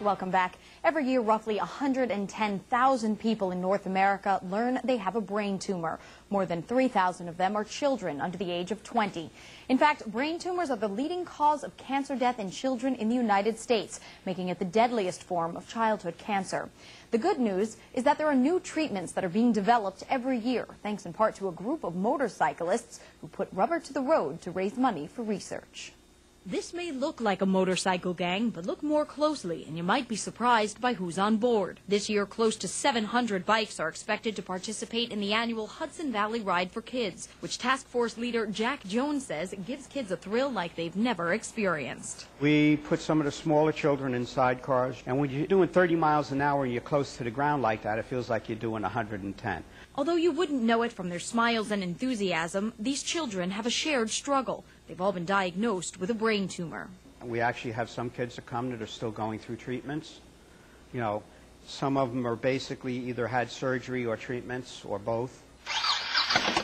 Welcome back. Every year, roughly 110,000 people in North America learn they have a brain tumor. More than 3,000 of them are children under the age of 20. In fact, brain tumors are the leading cause of cancer death in children in the United States, making it the deadliest form of childhood cancer. The good news is that there are new treatments that are being developed every year, thanks in part to a group of motorcyclists who put rubber to the road to raise money for research. This may look like a motorcycle gang, but look more closely and you might be surprised by who's on board. This year, close to 700 bikes are expected to participate in the annual Hudson Valley Ride for Kids, which Task Force leader Jack Jones says gives kids a thrill like they've never experienced. We put some of the smaller children in sidecars, and when you're doing 30 miles an hour and you're close to the ground like that, it feels like you're doing 110. Although you wouldn't know it from their smiles and enthusiasm, these children have a shared struggle. They've all been diagnosed with a brain tumor. We actually have some kids that come that are still going through treatments. You know, some of them are basically either had surgery or treatments or both.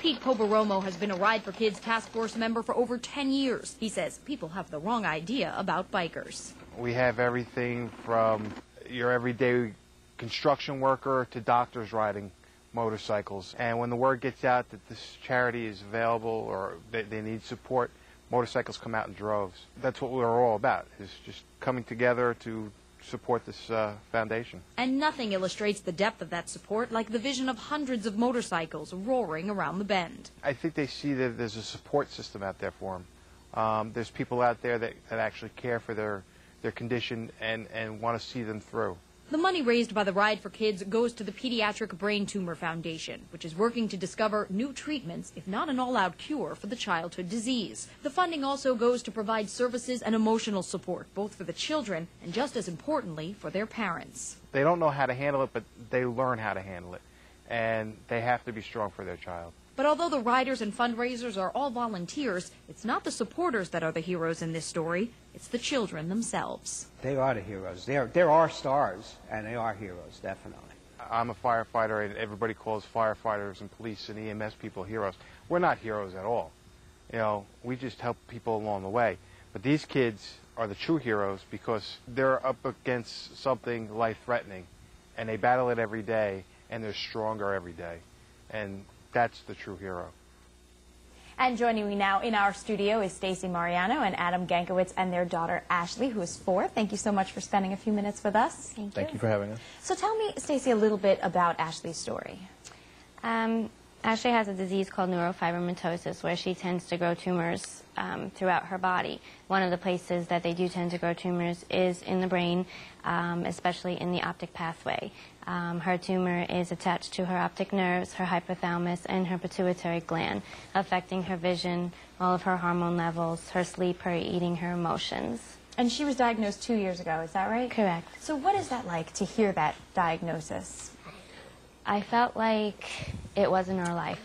Pete Poveromo has been a Ride for Kids task force member for over 10 years. He says people have the wrong idea about bikers. We have everything from your everyday construction worker to doctors riding motorcycles. And when the word gets out that this charity is available or they need support, motorcycles come out in droves. That's what we're all about, is just coming together to support this foundation. And nothing illustrates the depth of that support like the vision of hundreds of motorcycles roaring around the bend. I think they see that there's a support system out there for them. There's people out there that actually care for their condition and want to see them through. The money raised by the Ride for Kids goes to the Pediatric Brain Tumor Foundation, which is working to discover new treatments, if not an all-out cure, for the childhood disease. The funding also goes to provide services and emotional support, both for the children and, just as importantly, for their parents. They don't know how to handle it, but they learn how to handle it, and they have to be strong for their child. But although the riders and fundraisers are all volunteers, it's not the supporters that are the heroes in this story. It's the children themselves. They are the heroes. There are stars, and they are heroes, definitely. I'm a firefighter, and everybody calls firefighters and police and EMS people heroes. We're not heroes at all. You know, we just help people along the way. But these kids are the true heroes because they're up against something life-threatening, and they battle it every day, and they're stronger every day. And that's the true hero. And joining me now in our studio is Stacy Mariano and Adam Gankowitz and their daughter Ashley, who is 4. Thank you so much for spending a few minutes with us. Thank you for having us. So tell me, Stacy, a little bit about Ashley's story. Ashley has a disease called neurofibromatosis, where she tends to grow tumors throughout her body. One of the places that they do tend to grow tumors is in the brain, especially in the optic pathway. Her tumor is attached to her optic nerves, her hypothalamus, and her pituitary gland, affecting her vision, all of her hormone levels, her sleep, her eating, her emotions. And she was diagnosed 2 years ago, is that right? Correct. So what is that like to hear that diagnosis? I felt like it wasn't our life.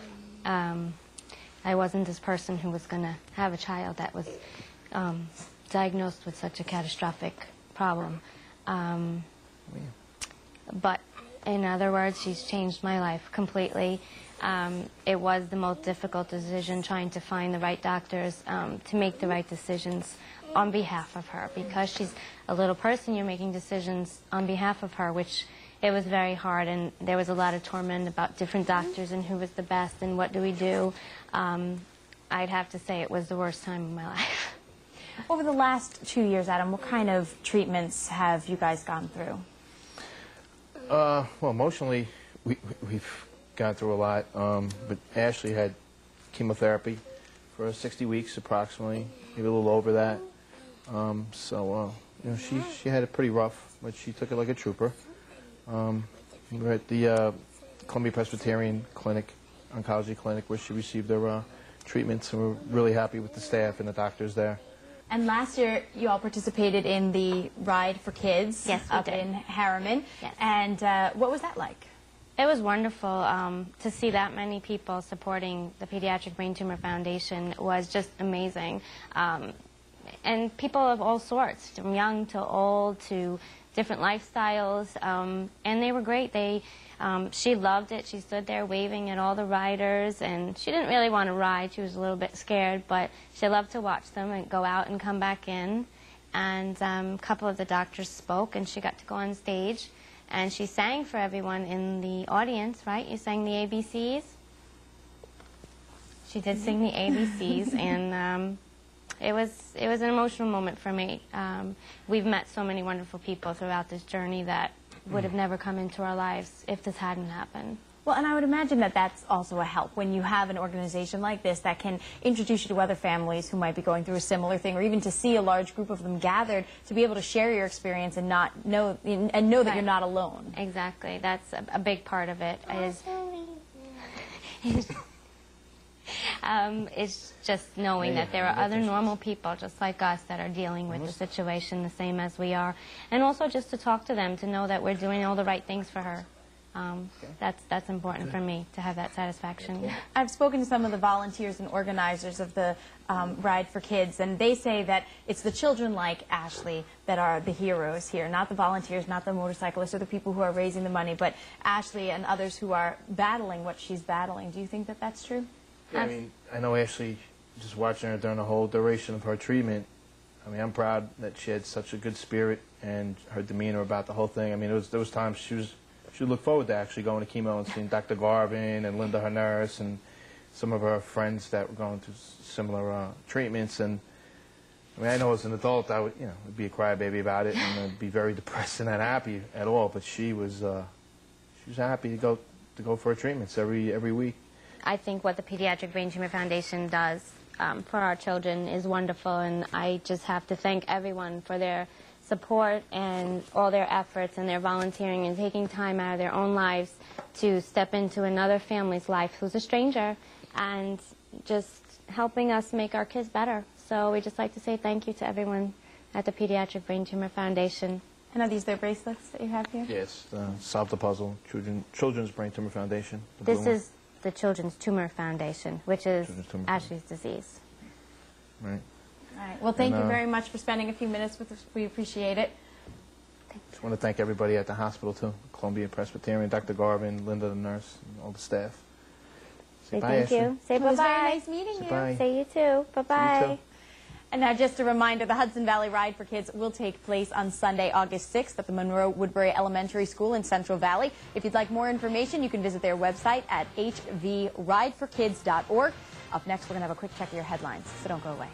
I wasn't this person who was going to have a child that was diagnosed with such a catastrophic problem. But in other words, she's changed my life completely. It was the most difficult decision, trying to find the right doctors to make the right decisions on behalf of her. Because she's a little person, you're making decisions on behalf of her, which it was very hard, and there was a lot of torment about different doctors and who was the best and what do we do. I'd have to say it was the worst time of my life. Over the last 2 years, Adam, what kind of treatments have you guys gone through? Well, emotionally, we've gone through a lot, but Ashley had chemotherapy for 60 weeks approximately, maybe a little over that. So, you know, she had it pretty rough, but she took it like a trooper. We were at the Columbia Presbyterian Clinic, oncology clinic, where she received her treatments, and we're really happy with the staff and the doctors there. And last year, you all participated in the Ride for Kids. Yes, we up did. in Harriman. Yes. And what was that like? It was wonderful to see that many people supporting the Pediatric Brain Tumor Foundation. Was just amazing. And people of all sorts, from young to old to different lifestyles, and they were great. She loved it. She stood there waving at all the riders, and she didn't really want to ride. She was a little bit scared, but she loved to watch them and go out and come back in. and a couple of the doctors spoke, and she got to go on stage, and she sang for everyone in the audience, right? You sang the ABCs? She did sing the ABCs, and it was an emotional moment for me. We've met so many wonderful people throughout this journey that would have never come into our lives if this hadn't happened. Well, and I would imagine that that's also a help when you have an organization like this that can introduce you to other families who might be going through a similar thing, or even to see a large group of them gathered to be able to share your experience and know that you're not alone. Exactly. That's a big part of it. It's just knowing that there are other normal people just like us that are dealing with the situation the same as we are, and also just to talk to them, to know that we're doing all the right things for her. That's important for me, to have that satisfaction. I've spoken to some of the volunteers and organizers of the Ride for Kids, and they say that it's the children like Ashley that are the heroes here, not the volunteers, not the motorcyclists or the people who are raising the money, but Ashley and others who are battling what she's battling. Do you think that that's true? Yeah, I mean, I know Ashley, just watching her during the whole duration of her treatment, I mean, I'm proud that she had such a good spirit and her demeanor about the whole thing. I mean, there was times she would look forward to actually going to chemo and seeing Dr. Garvin and Linda, her nurse, and some of her friends that were going through similar treatments. And I mean, I know as an adult I would, be a crybaby about it and I'd be very depressed and not happy at all. But she was happy to go for her treatments every week. I think what the Pediatric Brain Tumor Foundation does for our children is wonderful, and I just have to thank everyone for their support and all their efforts and their volunteering and taking time out of their own lives to step into another family's life who's a stranger and just helping us make our kids better. So we just like to say thank you to everyone at the Pediatric Brain Tumor Foundation. And are these their bracelets that you have here? Yes, Solve the Puzzle, Children's Brain Tumor Foundation. This is the Children's Tumor Foundation, which is Ashley's disease. Right. All right. Well, thank you very much for spending a few minutes with us. We appreciate it. Just want to thank everybody at the hospital, too. Columbia Presbyterian, Dr. Garvin, Linda, the nurse, and all the staff. Say bye, thank you. Say It was very bye-bye. nice meeting you. Bye. Say you too. Bye-bye. You too. And now just a reminder, the Hudson Valley Ride for Kids will take place on Sunday, August 6th at the Monroe Woodbury Elementary School in Central Valley. If you'd like more information, you can visit their website at hvrideforkids.org. Up next, we're going to have a quick check of your headlines, so don't go away.